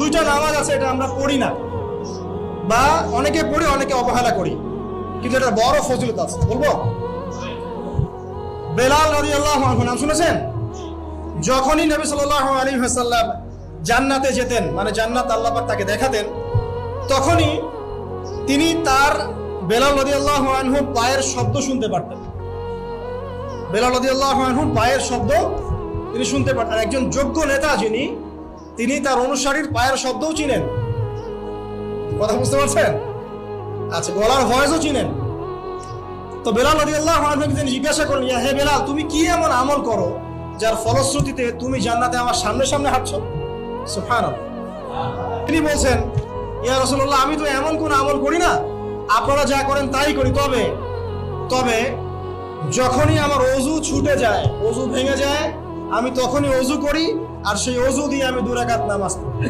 দুইটা নামাজ আছে, এটা আমরা পড়ি না, বা অনেকে পড়ি অনেকে অবহেলা করি, কিন্তু এটা বড় ফজিলত আছে। বলবো, বেলাল রাদিয়াল্লাহু আনহু নাম শুনেছেন? যখনই নবী সাল্লাল্লাহু আলাইহি ওয়াসাল্লাম জান্নাতে যেতেন, মানে জান্নাত আল্লাহ পাক তাকে দেখাতেন, তখনই তিনি তার বেলাল রাদিয়াল্লাহু আনহু পায়ের শব্দ শুনতে পারতেন। বেলাল রাদিয়াল্লাহু আনহু পায়ের শব্দ তিনি শুনতে পারতেন। একজন যোগ্য নেতা যিনি, তিনি তার অনুসারীর পায়ের শব্দও চিনেন। কথা বুঝতে পারছেন? আচ্ছা, গলার ভয়েসও চিনেন। তো বেলাল রাদিয়াল্লাহু আনহুকে তিনি জিজ্ঞাসা করলেন, হে বেলাল, তুমি কি এমন আমল করো যার ফলশ্রুতিতে তুমি জান্নাতে আমার সামনে সামনে হাঁটছো? সুবহানাল্লাহ। তিনি বলছেন, ইয়া রাসূলুল্লাহ, আমি তো এমন কোন আমল করি না, আপনারা যা করেন তাই করি, তবে যখনই আমার ওযু ছুটে যায়, ওযু ভেঙে যায়, আমি তখনই ওযু করি, আর সেই ওযু দিয়ে আমি 2 রাকাত নামাজ পড়ি।